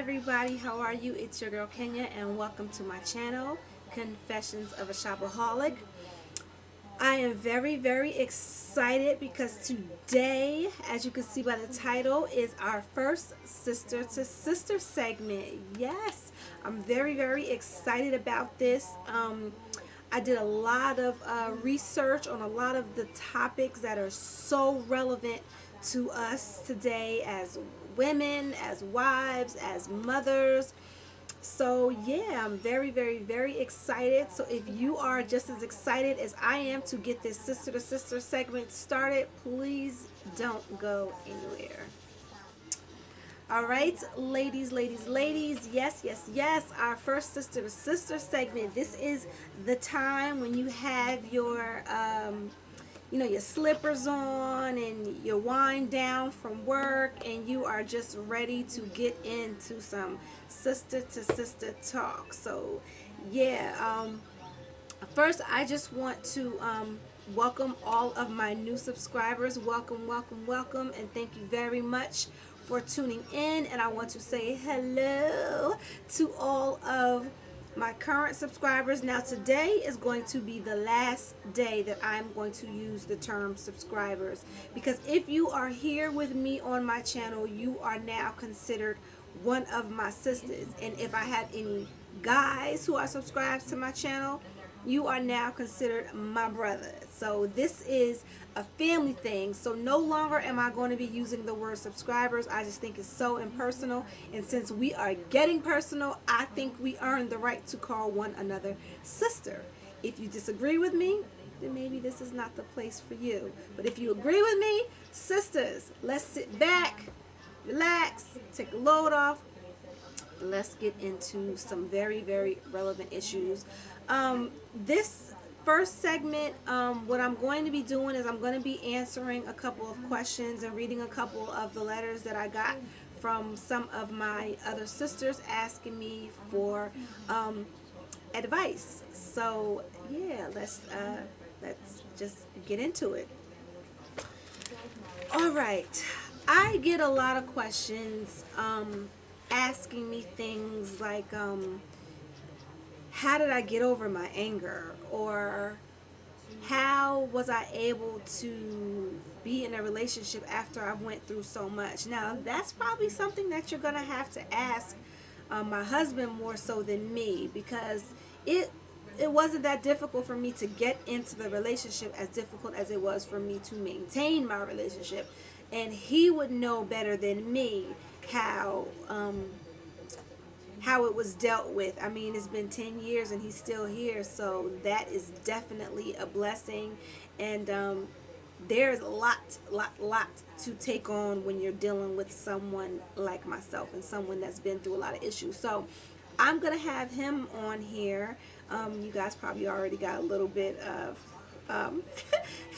everybody, how are you? It's your girl Kenya and welcome to my channel, Confessions of a Shopaholic. I am very excited because today, as you can see by the title, is our first sister to sister segment. Yes, I'm very excited about this. I did a lot of research on a lot of the topics that are so relevant to us today as women, as wives, as mothers. So yeah, I'm very excited. So if you are just as excited as I am to get this sister to sister segment started, please don't go anywhere. All right, ladies, yes, our first sister to sister segment. This is the time when you have your your slippers on and you wind down from work and you are just ready to get into some sister to sister talk. So yeah, first I just want to welcome all of my new subscribers. Welcome, and thank you very much for tuning in. And I want to say hello to all of my current subscribers. Now today is going to be the last day that I'm going to use the term subscribers, because if you are here with me on my channel, you are now considered one of my sisters. And if I have any guys who are subscribed to my channel, you are now considered my brother. So this is a family thing. So no longer am I going to be using the word subscribers. I just think it's so impersonal. And since we are getting personal, I think we earn the right to call one another sister. If you disagree with me, then maybe this is not the place for you. But if you agree with me, sisters, let's sit back, relax, take a load off. Let's get into some very relevant issues. This first segment, what I'm going to be doing is I'm going to be answering a couple of questions and reading a couple of the letters that I got from some of my other sisters asking me for advice. So yeah, let's just get into it. All right, I get a lot of questions asking me things like how did I get over my anger, or how was I able to be in a relationship after I went through so much. Now that's probably something that you're gonna have to ask my husband more so than me, because it wasn't that difficult for me to get into the relationship as difficult as it was for me to maintain my relationship, and he would know better than me how it was dealt with. I mean, it's been 10 years and he's still here, so that is definitely a blessing. And there's a lot to take on when you're dealing with someone like myself and someone that's been through a lot of issues. So I'm gonna have him on here. You guys probably already got a little bit of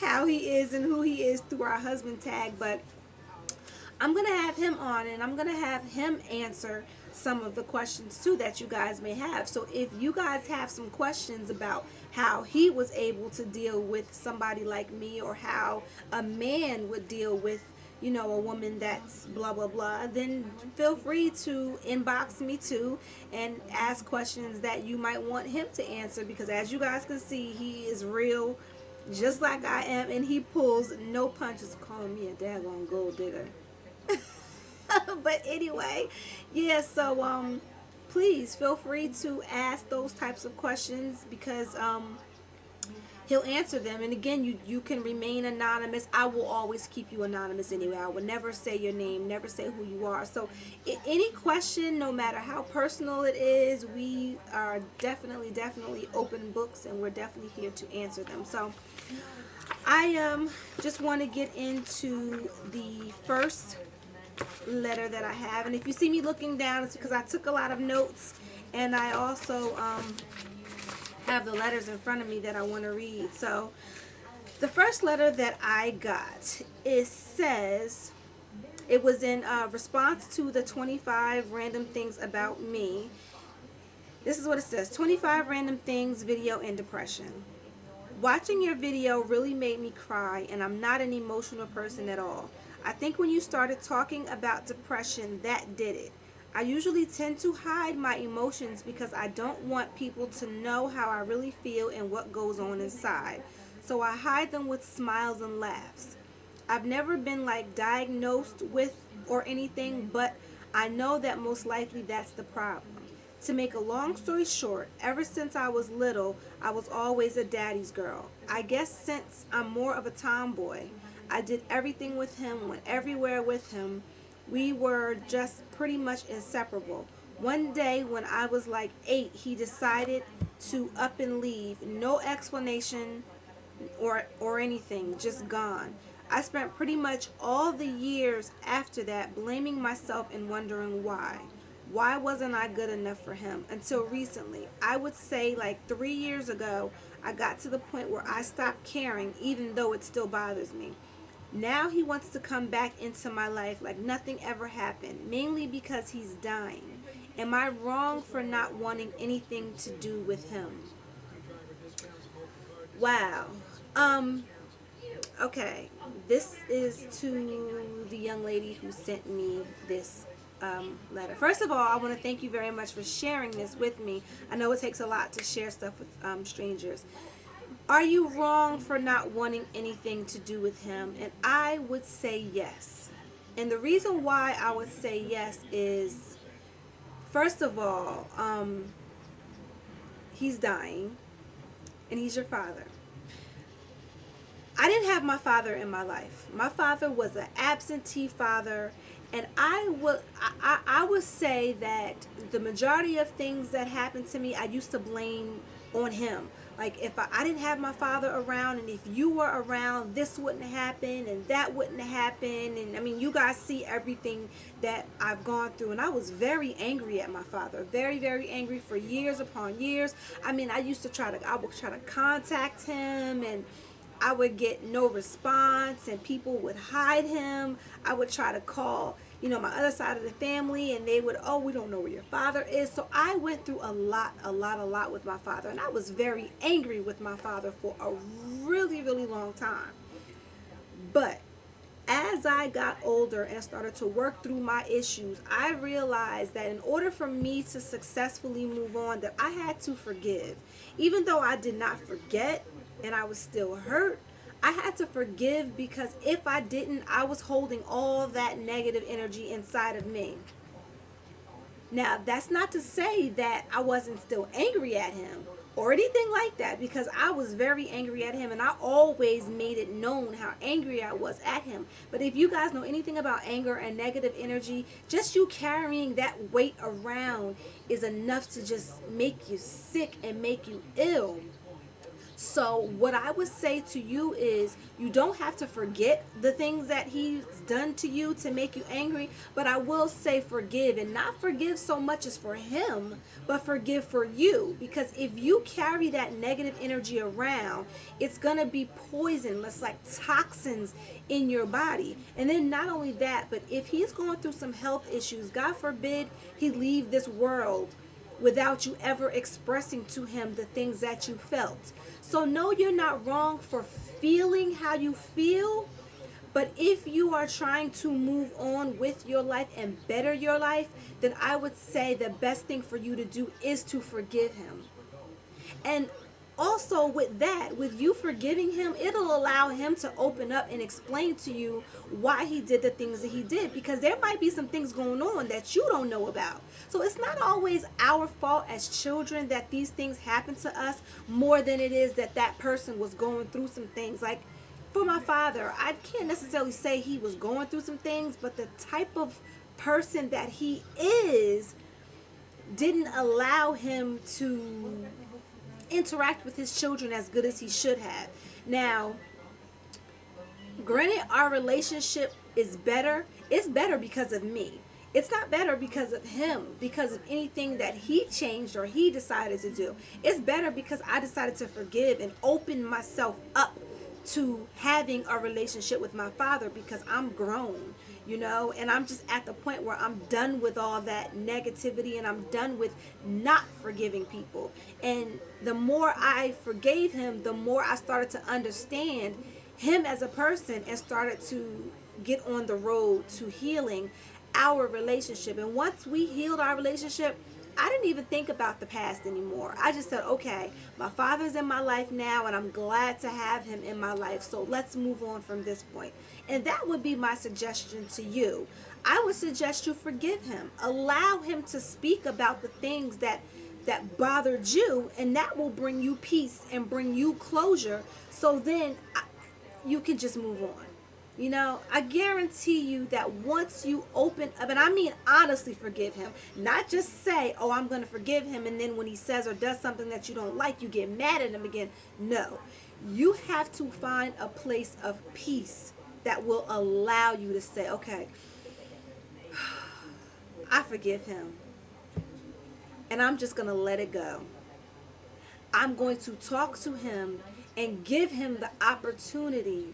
how he is and who he is through our husband tag, but I'm going to have him on and I'm going to have him answer some of the questions too that you guys may have. So if you guys have some questions about how he was able to deal with somebody like me, or how a man would deal with, a woman that's blah blah, then feel free to inbox me too and ask questions that you might want him to answer, because as you guys can see, he is real just like I am, and he pulls no punches. Calling me a daggone gold digger. But anyway, yeah, so please feel free to ask those types of questions, because he'll answer them. And again, you can remain anonymous. I will always keep you anonymous anyway. I will never say your name, never say who you are. So any question, no matter how personal it is, we are definitely open books, and we're definitely here to answer them. So I just want to get into the first letter that I have. And if you see me looking down, it's because I took a lot of notes, and I also have the letters in front of me that I want to read. So the first letter that I got, it says, it was in response to the 25 random things about me. This is what it says: 25 random things, video, and depression. Watching your video really made me cry, and I'm not an emotional person at all. I think when you started talking about depression, that did it. I usually tend to hide my emotions because I don't want people to know how I really feel and what goes on inside. So I hide them with smiles and laughs. I've never been like diagnosed with or anything, but I know that most likely that's the problem. To make a long story short, ever since I was little, I was always a daddy's girl. I guess since I'm more of a tomboy, I did everything with him, went everywhere with him. We were just pretty much inseparable. One day when I was like 8, he decided to up and leave. No explanation or anything, just gone. I spent pretty much all the years after that blaming myself and wondering why. Why wasn't I good enough for him? Until recently, I would say like 3 years ago, I got to the point where I stopped caring, even though it still bothers me. Now he wants to come back into my life like nothing ever happened, mainly because he's dying. Am I wrong for not wanting anything to do with him? Wow. Okay. This is to the young lady who sent me this letter. First of all, I want to thank you very much for sharing this with me. I know it takes a lot to share stuff with strangers. Are you wrong for not wanting anything to do with him? And I would say yes. And the reason why I would say yes is, first of all, he's dying, and he's your father. I didn't have my father in my life. My father was an absentee father, and I would say that the majority of things that happened to me, I used to blame on him. Like, if I didn't have my father around, and if you were around, this wouldn't happen and that wouldn't happen. And I mean, you guys see everything that I've gone through, and I was very angry at my father, very, very angry for years upon years. I mean, I would try to contact him, and I would get no response, and people would hide him. I would try to call, my other side of the family, and they would, oh, we don't know where your father is. So I went through a lot with my father, and I was very angry with my father for a really, really long time. But as I got older and started to work through my issues, I realized that in order for me to successfully move on, that I had to forgive. Even though I did not forget and I was still hurt, I had to forgive, because if I didn't, I was holding all that negative energy inside of me. Now, that's not to say that I wasn't still angry at him or anything like that, because I was very angry at him, and I always made it known how angry I was at him. But if you guys know anything about anger and negative energy, just you carrying that weight around is enough to just make you sick and make you ill. So what I would say to you is, you don't have to forget the things that he's done to you to make you angry, but I will say forgive, and not forgive so much as for him, but forgive for you. Because if you carry that negative energy around, it's going to be poisonous, like toxins in your body. And then not only that, but if he's going through some health issues, God forbid he leave this world without you ever expressing to him the things that you felt. So no, you're not wrong for feeling how you feel, but if you are trying to move on with your life and better your life, then I would say the best thing for you to do is to forgive him. And also with that, with you forgiving him, it'll allow him to open up and explain to you why he did the things that he did, because there might be some things going on that you don't know about. So it's not always our fault as children that these things happen to us, more than it is that that person was going through some things. Like for my father, I can't necessarily say he was going through some things, but the type of person that he is didn't allow him to interact with his children as good as he should have. Now, granted, our relationship is better. It's better because of me. It's not better because of him, because of anything that he changed or he decided to do. It's better because I decided to forgive and open myself up to having a relationship with my father, because I'm grown, and I'm just at the point where I'm done with all that negativity, and I'm done with not forgiving people. And the more I forgave him, the more I started to understand him as a person and started to get on the road to healing our relationship. And once we healed our relationship, I didn't even think about the past anymore. I just said, okay, my father's in my life now, and I'm glad to have him in my life. So let's move on from this point. And that would be my suggestion to you. I would suggest you forgive him. Allow him to speak about the things that bothered you, and that will bring you peace and bring you closure. So then you can just move on. You know, I guarantee you that once you open up, and I mean honestly forgive him, not just say, oh, I'm going to forgive him, and then when he says or does something that you don't like, you get mad at him again. No, you have to find a place of peace that will allow you to say, okay, I forgive him, and I'm just going to let it go. I'm going to talk to him and give him the opportunity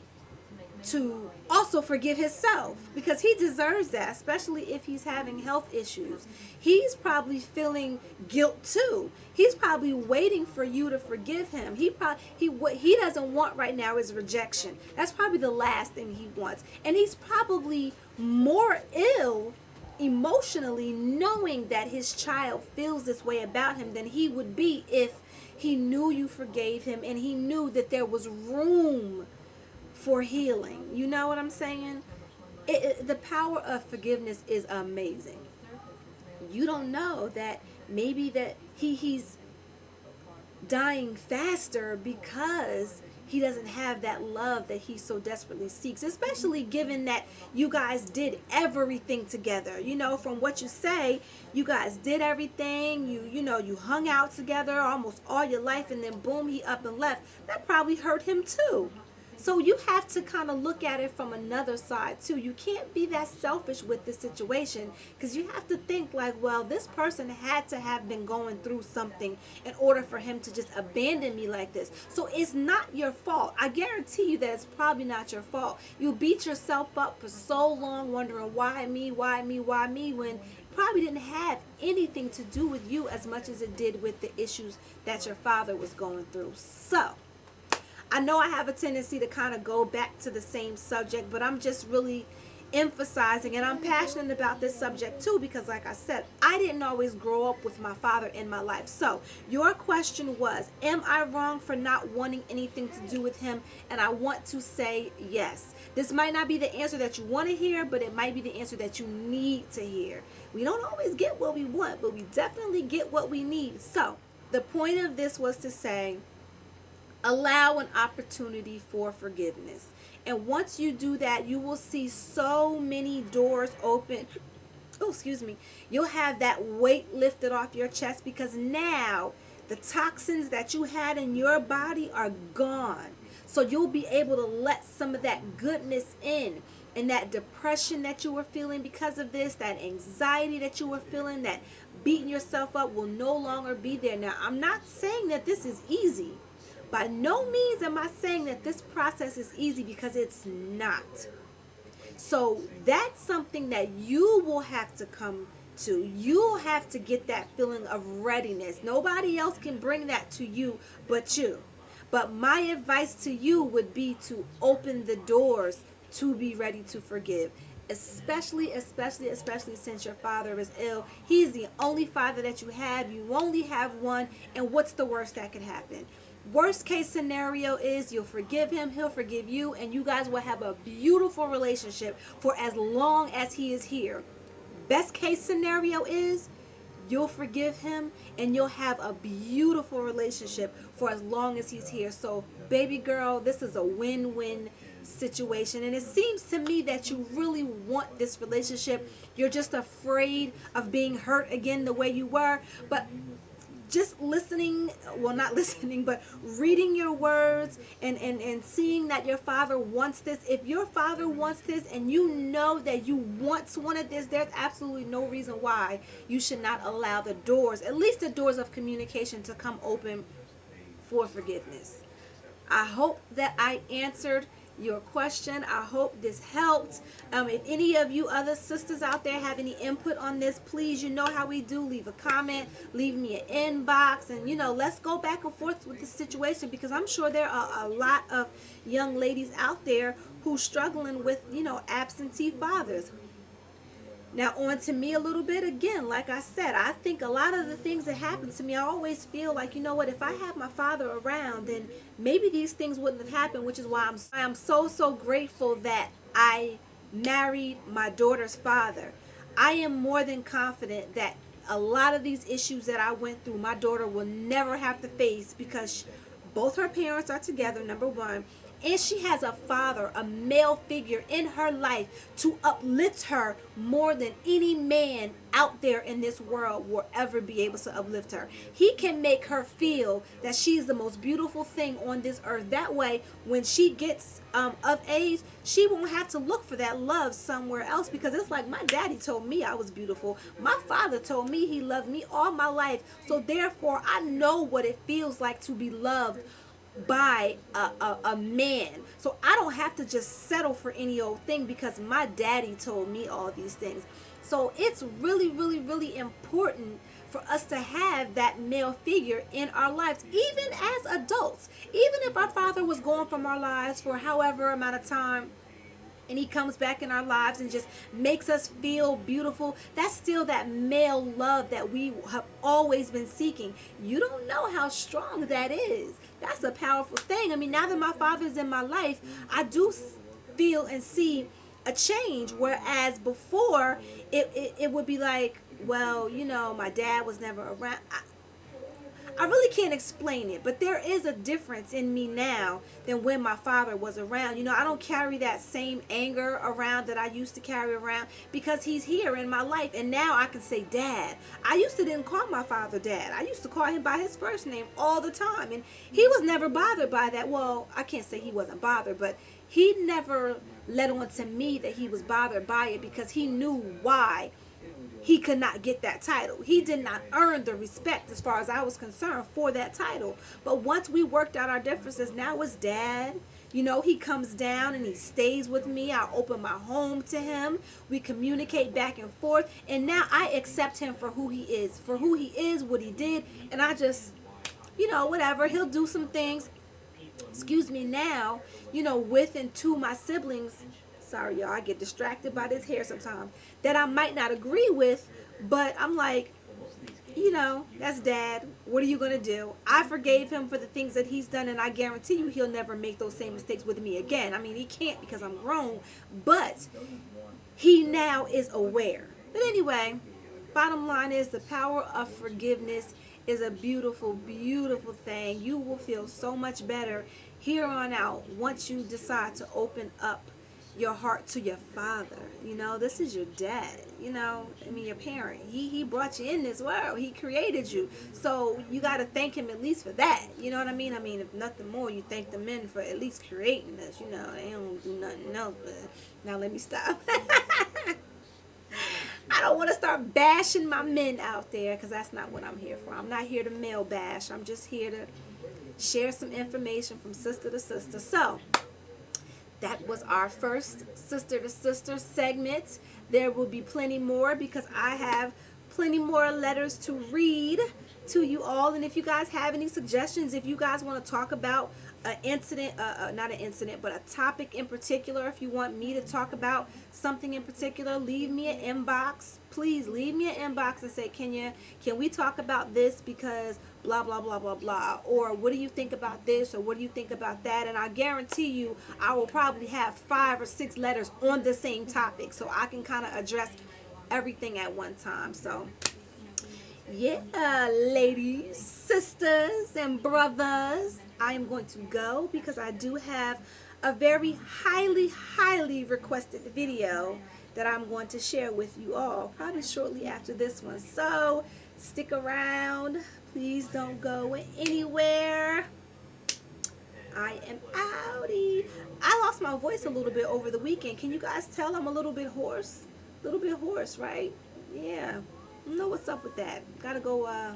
to also forgive himself, because he deserves that, especially if he's having health issues. He's probably feeling guilt too. He's probably waiting for you to forgive him. What he doesn't want right now is rejection. That's probably the last thing he wants. And he's probably more ill emotionally knowing that his child feels this way about him than he would be if he knew you forgave him and he knew that there was room for healing. You know what I'm saying? The power of forgiveness is amazing. You don't know that maybe that he's dying faster because he doesn't have that love that he so desperately seeks, especially given that you guys did everything together. You know, from what you say, you guys did everything. You hung out together almost all your life, and then boom, he up and left. That probably hurt him too. So you have to kind of look at it from another side too. You can't be that selfish with this situation, because you have to think like, well, this person had to have been going through something in order for him to just abandon me like this. So it's not your fault. I guarantee you that it's probably not your fault. You beat yourself up for so long wondering why me, when it probably didn't have anything to do with you as much as it did with the issues that your father was going through. So I know I have a tendency to kind of go back to the same subject, but I'm just really emphasizing, and I'm passionate about this subject too, because like I said, I didn't always grow up with my father in my life. So your question was, am I wrong for not wanting anything to do with him? And I want to say yes. This might not be the answer that you want to hear, but it might be the answer that you need to hear. We don't always get what we want, but we definitely get what we need. So the point of this was to say, allow an opportunity for forgiveness. And once you do that, you will see so many doors open. Oh, excuse me. You'll have that weight lifted off your chest, because now the toxins that you had in your body are gone. So you'll be able to let some of that goodness in. And that depression that you were feeling because of this, that anxiety that you were feeling, that beating yourself up will no longer be there. Now, I'm not saying that this is easy. By no means am I saying that this process is easy, because it's not. So that's something that you will have to come to. You'll have to get that feeling of readiness. Nobody else can bring that to you but you. But my advice to you would be to open the doors to be ready to forgive. Especially since your father is ill. He's the only father that you have. You only have one. And what's the worst that could happen? Worst case scenario is you'll forgive him, he'll forgive you, and you guys will have a beautiful relationship for as long as he is here. Best case scenario is you'll forgive him and you'll have a beautiful relationship for as long as he's here. So, baby girl, this is a win-win situation. And it seems to me that you really want this relationship. You're just afraid of being hurt again the way you were. But just listening, well, not listening, but reading your words and seeing that your father wants this. If your father wants this and you know that you once wanted this, there's absolutely no reason why you should not allow the doors, at least the doors of communication, to come open for forgiveness. I hope that I answered your question. I hope this helped. If any of you other sisters out there have any input on this, please, you know how we do. Leave a comment, leave me an inbox, and let's go back and forth with this situation, because I'm sure there are a lot of young ladies out there who struggling with absentee fathers. Now, on to me a little bit again. Like I said, I think a lot of the things that happen to me, I always feel like, you know what, if I had my father around, then maybe these things wouldn't have happened, which is why I'm so, so grateful that I married my daughter's father. I am more than confident that a lot of these issues that I went through, my daughter will never have to face because both her parents are together, number one, and she has a father, a male figure in her life to uplift her more than any man out there in this world will ever be able to uplift her. He can make her feel that she's the most beautiful thing on this earth. That way, when she gets of age, she won't have to look for that love somewhere else, because it's like my daddy told me I was beautiful. My father told me he loved me all my life. So therefore, I know what it feels like to be loved by a man. So I don't have to just settle for any old thing because my daddy told me all these things. So it's really, really, really important for us to have that male figure in our lives, even as adults. Even if our father was gone from our lives for however amount of time, and he comes back in our lives and just makes us feel beautiful, that's still that male love that we have always been seeking. You don't know how strong that is. That's a powerful thing. I mean, now that my father's in my life, I do feel and see a change, whereas before it would be like, well, you know, my dad was never around. I really can't explain it, but there is a difference in me now than when my father was around. You know, I don't carry that same anger around that I used to carry around because he's here in my life. And now I can say dad. I used to didn't call my father dad. I used to call him by his first name all the time. And he was never bothered by that. Well, I can't say he wasn't bothered, but he never let on to me that he was bothered by it because he knew why he could not get that title. He did not earn the respect, as far as I was concerned, for that title. But once we worked out our differences, now it's dad. You know, he comes down and he stays with me. I open my home to him. We communicate back and forth. And now I accept him for who he is, what he did. And I just, you know, whatever. He'll do some things, excuse me, now, you know, with and to my siblings. Sorry, y'all, I get distracted by this hair sometimes, that I might not agree with, but I'm like, you know, that's dad. What are you going to do? I forgave him for the things that he's done, and I guarantee you he'll never make those same mistakes with me again. I mean, he can't because I'm grown, but he now is aware. But anyway, bottom line is the power of forgiveness is a beautiful, beautiful thing. You will feel so much better here on out once you decide to open up your heart to your father. You know, this is your dad, you know, I mean your parent. He brought you in this world. He created you. So you got to thank him at least for that. You know what I mean? I mean, if nothing more, you thank the men for at least creating us. You know, they don't do nothing else. But now let me stop. I don't want to start bashing my men out there because that's not what I'm here for. I'm not here to male bash. I'm just here to share some information from sister to sister. So that was our first sister to sister segment. There will be plenty more because I have plenty more letters to read to you all. And if you guys have any suggestions, if you guys want to talk about an incident, not an incident, but a topic in particular, if you want me to talk about something in particular, leave me an inbox. Please leave me an inbox and say, can we talk about this because blah, blah, blah, blah, blah. Or what do you think about this? Or what do you think about that? And I guarantee you I will probably have 5 or 6 letters on the same topic. So I can kind of address everything at one time. So yeah, ladies, sisters, and brothers, I am going to go because I do have a very highly, highly requested video that I'm going to share with you all probably shortly after this one. So stick around. Please don't go anywhere. I am outie. I lost my voice a little bit over the weekend. Can you guys tell I'm a little bit hoarse? A little bit hoarse, right? Yeah. I don't know what's up with that. Gotta go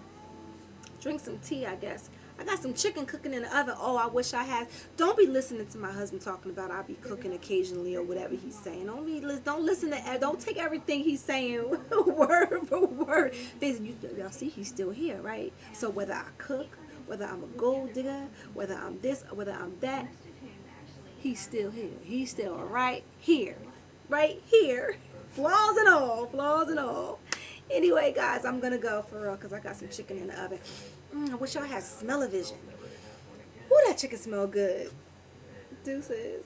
drink some tea, I guess. I got some chicken cooking in the oven. Oh, I wish I had. Don't be listening to my husband talking about I'll be cooking occasionally or whatever he's saying. Don't listen to. Don't take everything he's saying word for word. Y'all see, he's still here, right? So whether I cook, whether I'm a gold digger, whether I'm this, whether I'm that, he's still here. He's still right here, right here. Flaws and all. Flaws and all. Anyway, guys, I'm going to go for real because I got some chicken in the oven. I wish y'all had smell-o-vision. Ooh, that chicken smell good. Deuces.